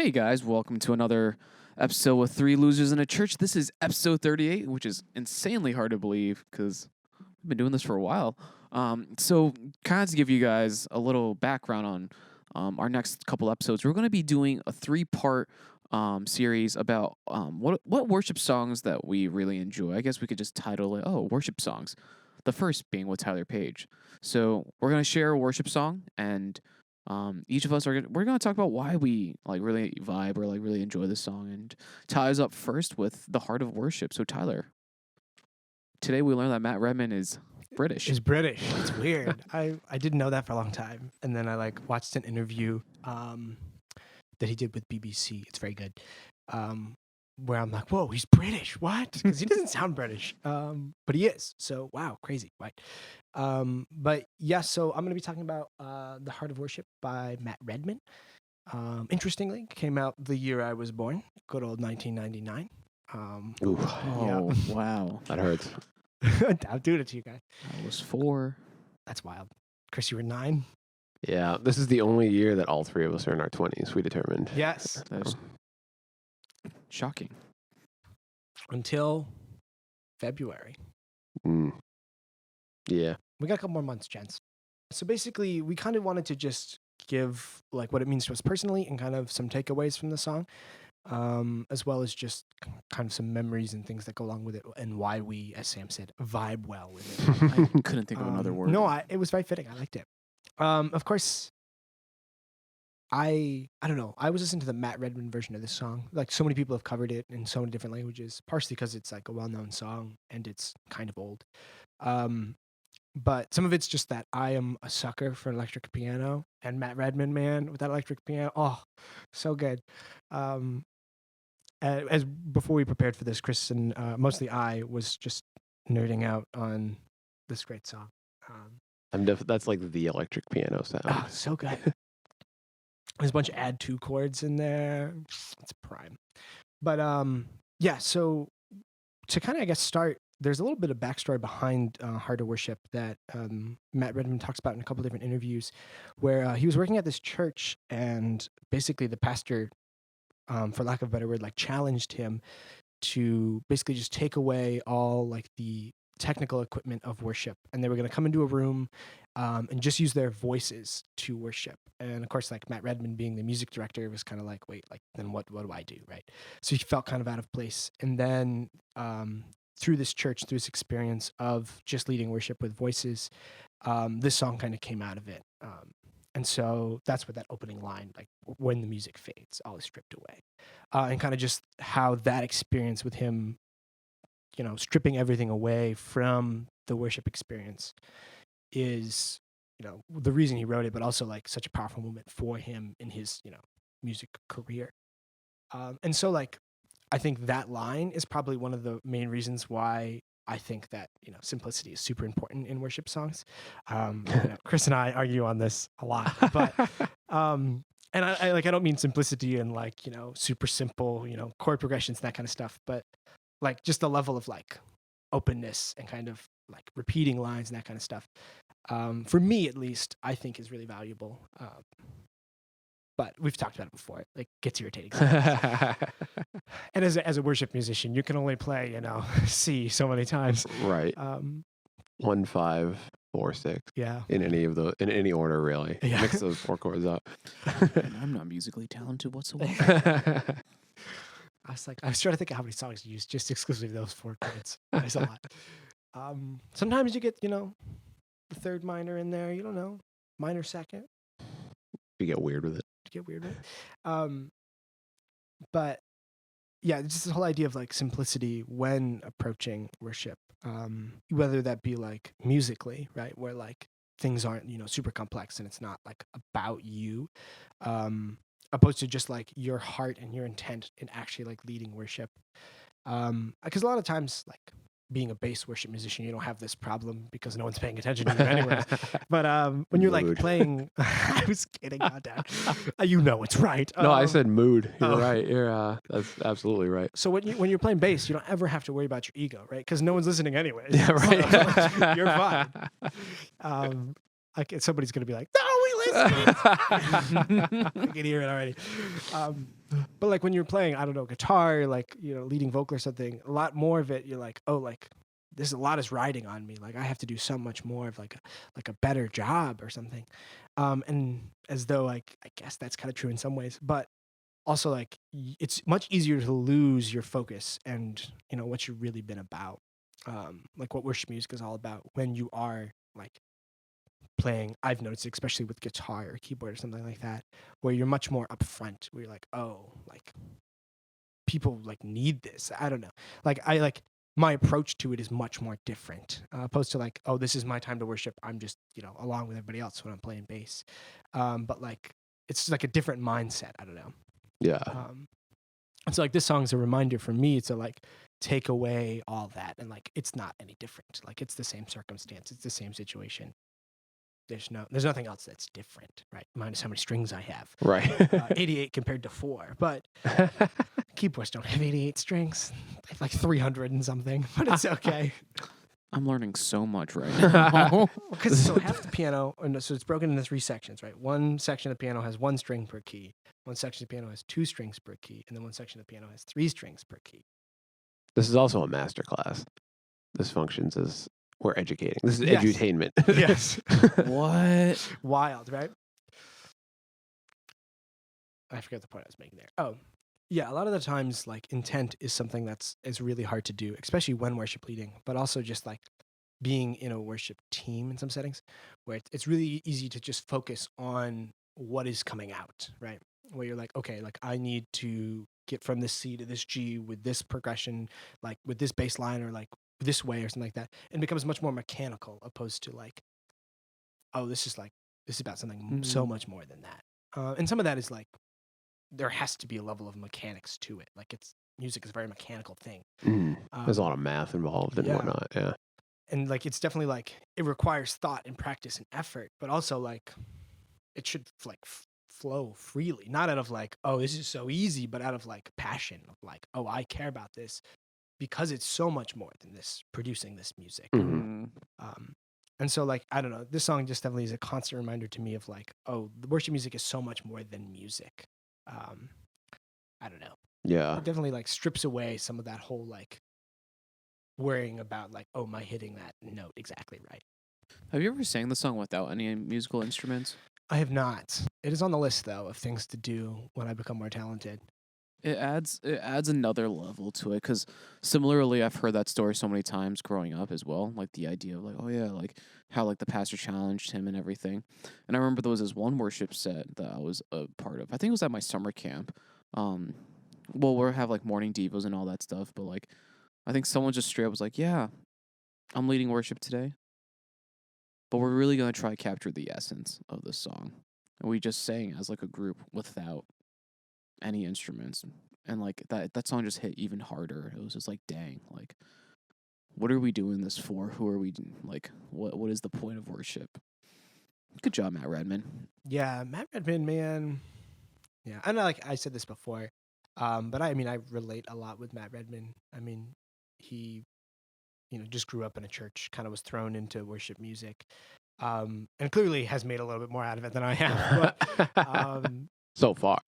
Hey guys, welcome to another episode with Three Losers in a Church. This is episode 38, which is insanely hard to believe because we've been doing this for a while. So kind of to give you guys a little background on our next couple episodes, we're going to be doing a three-part series about what worship songs that we really enjoy. I guess we could just title it, worship songs. The first being with Tyler Page. So we're going to share a worship song, and each of us we're going to talk about why we really vibe or really enjoy this song. And Tyler's up first with The Heart of Worship. So Tyler, today we learned that Matt Redman is British. He's British. It's weird. I didn't know that for a long time, and then I watched an interview that he did with BBC. It's very good. Where I'm like, whoa, he's British. What? Because he doesn't sound British, but he is. So wow, crazy, right? But yeah, so I'm going to be talking about The Heart of Worship by Matt Redman. Interestingly, came out the year I was born, good old 1999. Wow. That hurts. I'm doing it to you guys. I was 4. That's wild. Chris, you were 9? Yeah, this is the only year that all three of us are in our 20s, we determined. Yes. That's shocking. Until February. Yeah. We got a couple more months, gents. So basically, we kind of wanted to just give what it means to us personally and kind of some takeaways from the song, as well as just kind of some memories and things that go along with it and why we, as Sam said, vibe well with it. I couldn't think of another word. No, it was very fitting. I liked it. Of course, I don't know. I was listening to the Matt Redman version of this song. So many people have covered it in so many different languages, partially because it's a well-known song and it's kind of old. But some of it's just that I am a sucker for electric piano, and Matt Redman, man, with that electric piano, oh, so good. As before we prepared for this, Chris and mostly I was just nerding out on this great song. That's like the electric piano sound. Oh, so good. There's a bunch of add 2 chords in there. It's prime. But yeah, so to kind of, I guess, start, there's a little bit of backstory behind Heart of Worship that Matt Redman talks about in a couple different interviews, where he was working at this church, and basically the pastor, for lack of a better word, challenged him to basically just take away all the technical equipment of worship, and they were going to come into a room and just use their voices to worship. And of course, Matt Redman being the music director was kind of wait, then what do I do, right? So he felt kind of out of place. And then through this church, through this experience of just leading worship with voices, this song kind of came out of it. And so that's what that opening line, when the music fades, all is stripped away. And kind of just how that experience with him, stripping everything away from the worship experience is, the reason he wrote it, but also such a powerful moment for him in his, music career. And so I think that line is probably one of the main reasons why I think that, simplicity is super important in worship songs. Chris and I argue on this a lot, but, and I don't mean simplicity and super simple, chord progressions, that kind of stuff, but just the level of openness and kind of repeating lines and that kind of stuff. For me, at least, I think is really valuable. But we've talked about it before. It gets irritating sometimes. And as a worship musician, you can only play, C so many times. Right. 1, 5, 4, 6. Yeah. In any order, really. Yeah. Mix those 4 chords up. And I'm not musically talented whatsoever. I was trying to think of how many songs you use just exclusively those 4 chords. There's a lot. Sometimes you get, the third minor in there. You don't know. Minor second. You get weird with it. But yeah, just the whole idea of simplicity when approaching worship, whether that be musically, right, where things aren't super complex and it's not about you, opposed to just your heart and your intent in actually leading worship, because a lot of times being a bass worship musician, you don't have this problem because no one's paying attention to you anyways. But when you're playing, I was kidding, goddamn. It's right. No, I said mood. You're right. You're that's absolutely right. So when you're playing bass, you don't ever have to worry about your ego, right? Because no one's listening anyways. Yeah, right. So you're fine. Somebody's gonna be like, "No, we listened." I can hear it already. But like when you're playing, I don't know, guitar, like, you know, leading vocal or something, a lot more of it, you're like, oh, like a lot is riding on me. Like I have to do so much more of like a better job or something. And as though like, I guess that's kind of true in some ways, but also like it's much easier to lose your focus and, you know, what you've really been about. Like what worship music is all about when you are like playing. I've noticed, especially with guitar or keyboard or something like that, where you're much more upfront, where you're like, oh, like people like need this. I don't know. Like I like my approach to it is much more different, opposed to like, oh, this is my time to worship. I'm just, you know, along with everybody else when I'm playing bass. But like it's like a different mindset. I don't know. Yeah. And so like this song is a reminder for me to like take away all that and like it's not any different. Like it's the same circumstance. It's the same situation. There's nothing else that's different, right? Minus how many strings I have. Right. 88 compared to 4, but keyboards don't have 88 strings. They have like 300 and something, but it's okay. I'm learning so much right now. Because so half the piano, so it's broken into 3 sections, right? One section of the piano has 1 string per key. One section of the piano has 2 strings per key, and then one section of the piano has 3 strings per key. This is also a master class. This functions as we're educating. This is Yes. edutainment. Yes. What? Wild, right? I forget the point I was making there. Oh, yeah. A lot of the times, like intent is something is really hard to do, especially when worship leading, but also just like being in a worship team in some settings where it's really easy to just focus on what is coming out, right? Where you're like, okay, like I need to get from this C to this G with this progression, like with this bass line or like this way or something like that. And it becomes much more mechanical opposed to like, oh, this is about something so much more than that. And some of that is like, there has to be a level of mechanics to it. Like music is a very mechanical thing. There's a lot of math involved and whatnot. Yeah. And like, it's definitely like, it requires thought and practice and effort, but also like, it should like flow freely, not out of like, oh, this is so easy, but out of like passion of like, oh, I care about this because it's so much more than this producing this music. Mhm. And so like, I don't know, this song just definitely is a constant reminder to me of like, oh, the worship music is so much more than music. I don't know. Yeah. It definitely like strips away some of that whole like worrying about like, oh, am I hitting that note exactly right? Have you ever sang the song without any musical instruments? I have not. It is on the list though of things to do when I become more talented. It adds another level to it because similarly, I've heard that story so many times growing up as well. Like the idea of like, oh yeah, like how like the pastor challenged him and everything. And I remember there was this one worship set that I was a part of. I think it was at my summer camp. Well, we'll have like morning devos and all that stuff, but like I think someone just straight up was like, yeah, I'm leading worship today, but we're really gonna try to capture the essence of this song. And we just sang as like a group without any instruments, and like that song just hit even harder. It was just like, dang, like what are we doing this for? Who are we like what is the point of worship? Good job, Matt Redman. Yeah, Matt Redman, man. Yeah, I know like I said this before, but I mean I relate a lot with Matt Redman. I mean, he, you know, just grew up in a church, kind of was thrown into worship music, and clearly has made a little bit more out of it than I have. But, so far.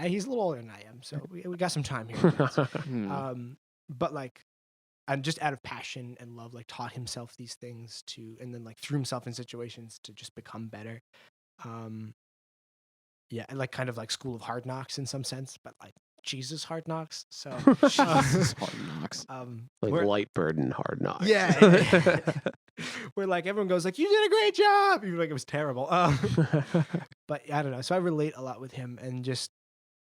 He's a little older than I am, so we got some time here. But like, and just out of passion and love, like taught himself these things and then like threw himself in situations to just become better. Yeah, and like kind of like School of Hard Knocks in some sense, but like Jesus Hard Knocks. So Jesus, Hard Knocks. Like light burden hard knocks. Yeah. Where like everyone goes like, you did a great job. You're like, it was terrible. But I don't know. So I relate a lot with him and just,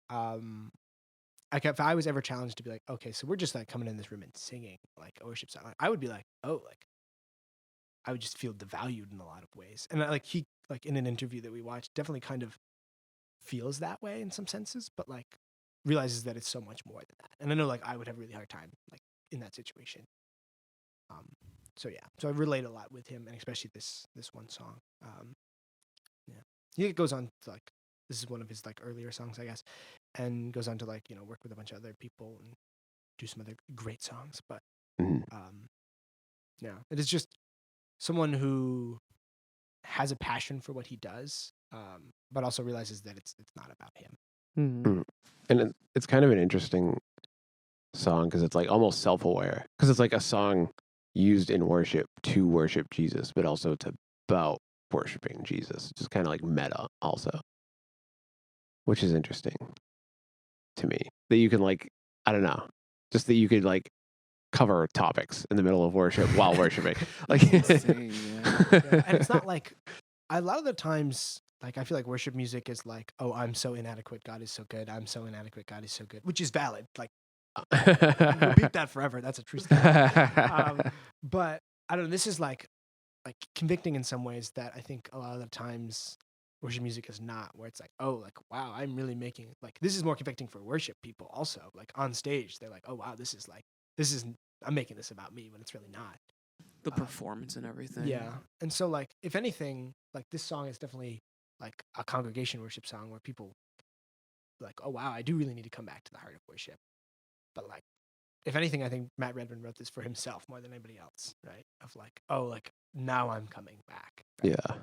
like if I was ever challenged to be like, okay, so we're just like coming in this room and singing like a worship song, I would be like, oh, like I would just feel devalued in a lot of ways. And like he, like in an interview that we watched, definitely kind of feels that way in some senses, but like realizes that it's so much more than that. And I know like I would have a really hard time like in that situation. So yeah, so I relate a lot with him, and especially this one song. Yeah, he goes on to like, this is one of his like earlier songs, I guess, and goes on to like, you know, work with a bunch of other people and do some other great songs. But yeah, it is just someone who has a passion for what he does, but also realizes that it's not about him. Mm-hmm. And it's kind of an interesting song because it's like almost self-aware because it's like a song used in worship to worship Jesus, but also to about worshiping Jesus, just kind of like meta also, which is interesting to me that you can like, I don't know, just that you could like cover topics in the middle of worship while worshiping. Like, Insane, Yeah, and it's not like a lot of the times. Like I feel like worship music is like, oh, I'm so inadequate, God is so good. I'm so inadequate, God is so good, which is valid. Like repeat that forever. That's a true statement. But I don't know. This is like convicting in some ways that I think a lot of the times worship music is not. Where it's like, oh, like wow, I'm really making like this is more convicting for worship people also. Like on stage, they're like, oh wow, this is I'm making this about me when it's really not. the performance and everything. Yeah, and so like if anything, like this song is definitely like a congregation worship song where people like, oh wow, I do really need to come back to the heart of worship. But like if anything, I think Matt Redman wrote this for himself more than anybody else, right? Of like, oh, like now I'm coming back. Right? yeah.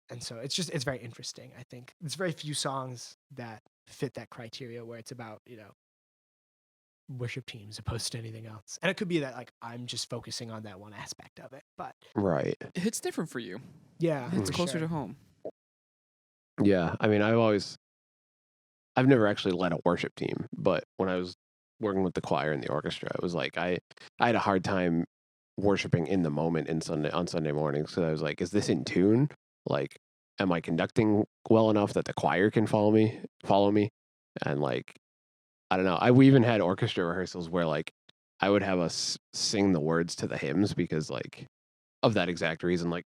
And so it's very interesting. I think there's very few songs that fit that criteria where it's about, worship teams opposed to anything else. And it could be that like I'm just focusing on that one aspect of it. But Right. It hits different for you. yeah, It's for closer sure. to home. Yeah. I mean, I've never actually led a worship team, but when I was working with the choir and the orchestra, it was like I had a hard time worshiping in the moment on Sunday mornings. So I was like, is this in tune? Like, am I conducting well enough that the choir can follow me? And like, I don't know. We even had orchestra rehearsals where like I would have us sing the words to the hymns because like of that exact reason. Like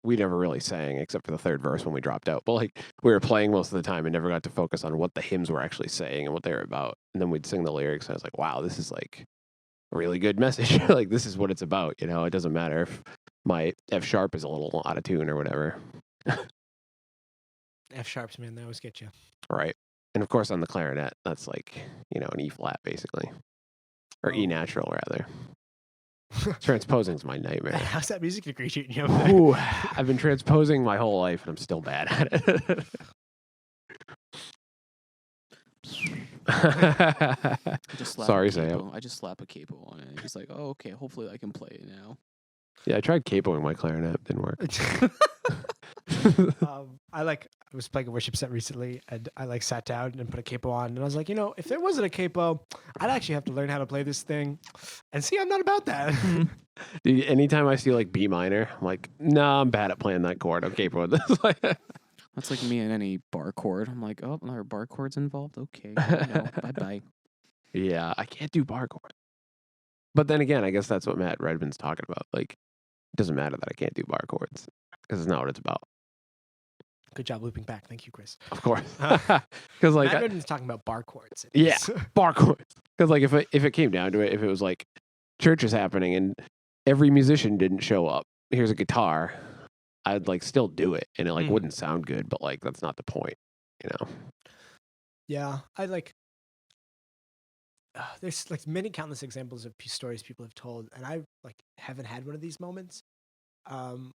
we never really sang except for the third verse when we dropped out. But like we were playing most of the time and never got to focus on what the hymns were actually saying and what they were about. And then we'd sing the lyrics and I was like, wow, this is like a really good message. Like this is what it's about. You know, it doesn't matter if my F sharp is a little out of tune or whatever. F sharps, man, they always get you. Right. And of course on the clarinet, that's like, an E flat basically. Or E Oh. natural rather. Transposing is my nightmare. How's that music degree treating you? Ooh, I've been transposing my whole life and I'm still bad at it. I just slap Sorry, a Sam. capo. I just slap a capo on it. It's like, oh, okay, hopefully I can play it now. Yeah, I tried capoing my clarinet. Didn't work. I was playing a worship set recently, and I sat down and put a capo on, and I was like, if there wasn't a capo, I'd actually have to learn how to play this thing. And see, I'm not about that. Dude, anytime I see like B minor, I'm like, nah, I'm bad at playing that chord. I'm capoing this. That's like me in any bar chord. I'm like, oh, there are bar chords involved. Okay, bye bye. Yeah, I can't do bar chord. But then again, I guess that's what Matt Redman's talking about. Like, it doesn't matter that I can't do bar chords because it's not what it's about. Good job looping back. Thank you, Chris. Of course, because like Matt Redman's talking about bar chords. Yeah, bar chords. Because like if it came down to it, if it was like church is happening and every musician didn't show up, here's a guitar, I'd like still do it, and it like wouldn't sound good, but like that's not the point, Yeah, I there's like many countless examples of stories people have told, and I haven't had one of these moments.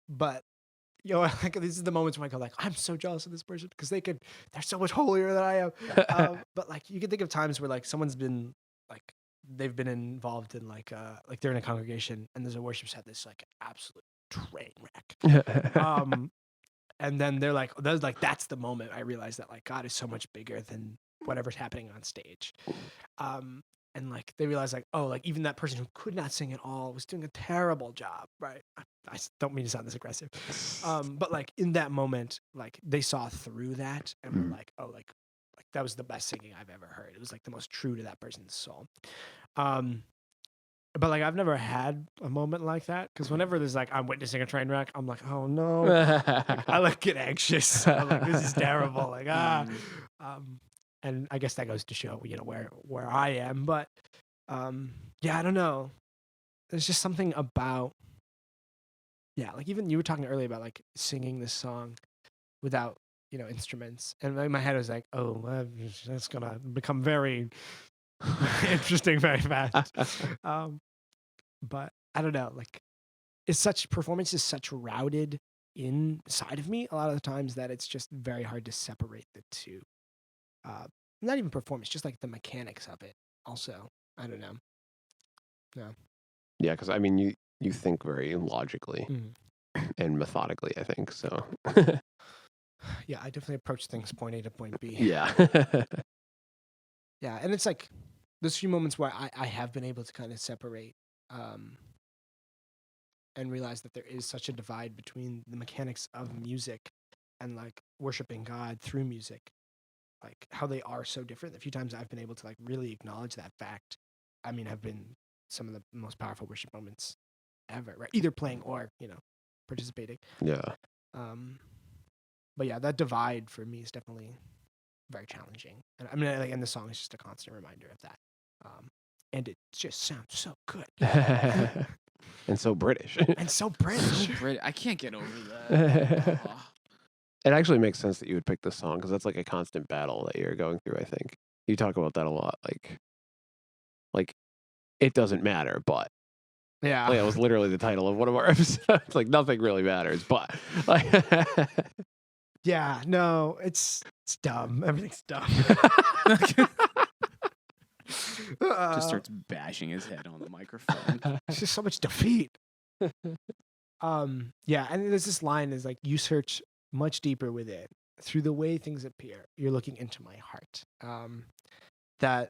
But like this is the moments when I go like, I'm so jealous of this person because they're so much holier than I am. But like you can think of times where like someone's been like they've been involved in like they're in a congregation and there's a worship set that's like absolute train wreck. And then that's the moment I realized that like God is so much bigger than whatever's happening on stage. And like they realized like, oh, like even that person who could not sing at all was doing a terrible job, right? I don't mean to sound this aggressive. But like in that moment, like they saw through that and were like, oh, like that was the best singing I've ever heard. It was like the most true to that person's soul. But like I've never had a moment like that because whenever there's like I'm witnessing a train wreck, I'm like, oh no, like, I like get anxious. I'm like, this is terrible. Like and I guess that goes to show where I am. But yeah, I don't know. There's just something about like even you were talking earlier about like singing this song without instruments, and in my head I was like, oh, that's gonna become very interesting very fast. But I don't know, like performance is such routed inside of me a lot of the times that it's just very hard to separate the two. not even performance, just like the mechanics of it. Also, I don't know. Yeah, because I mean, you think very logically Mm. and methodically, I think so. Yeah, I definitely approach things point A to point B. Yeah. Yeah, and it's like those few moments where I have been able to kind of separate and realize that there is such a divide between the mechanics of music and like worshiping God through music, like how they are so different. The few times I've been able to like really acknowledge that fact, I mean, have been some of the most powerful worship moments ever, right? Either playing or, participating. Yeah. But yeah, that divide for me is definitely very challenging. And I mean, and the song is just a constant reminder of that. And it just sounds so good. And so British. And so British. I can't get over that. It actually makes sense that you would pick this song because that's like a constant battle that you're going through, I think. You talk about that a lot. Like it doesn't matter, but Yeah. like, that was literally the title of one of our episodes. Like nothing really matters, but like Yeah, no, it's dumb. Everything's dumb. Just starts bashing his head on the microphone. It's just so much defeat. Yeah, and there's this line is like, you search much deeper within. Through the way things appear, you're looking into my heart. That,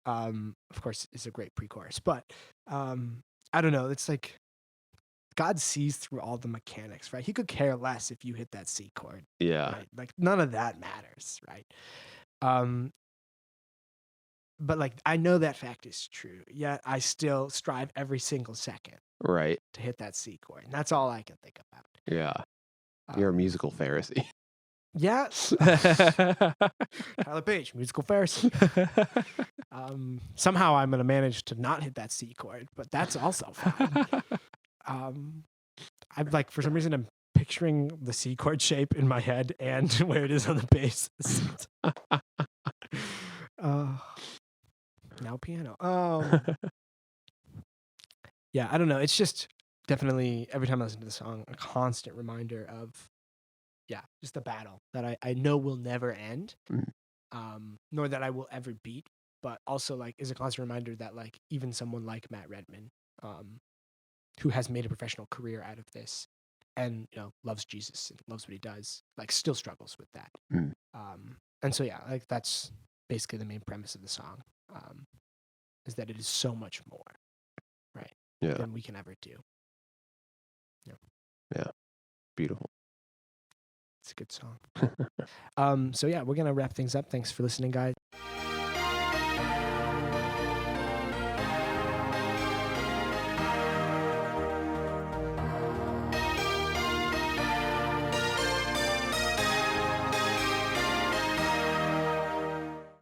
of course, is a great pre-chorus, but I don't know. It's like God sees through all the mechanics, right? He could care less if you hit that C chord. yeah. Right? Like none of that matters, right? But like I know that fact is true, yet I still strive every single second Right. to hit that C chord, and that's all I can think about. Yeah. You're a musical Pharisee. Yeah. Tyler Page, musical Pharisee. Somehow I'm gonna manage to not hit that C chord, but that's also fine. I'm like, for some reason, I'm picturing the C chord shape in my head and where it is on the bass. Now piano. Yeah, I don't know. It's just definitely every time I listen to the song, a constant reminder of, just the battle that I know will never end, nor that I will ever beat, but also like is a constant reminder that like even someone like Matt Redman, who has made a professional career out of this and loves Jesus and loves what he does, like still struggles with that. And so yeah, like that's basically the main premise of the song, is that it is so much more, right, than we can ever do. Yeah. Beautiful. It's a good song. So yeah, we're gonna wrap things up. Thanks for listening, guys.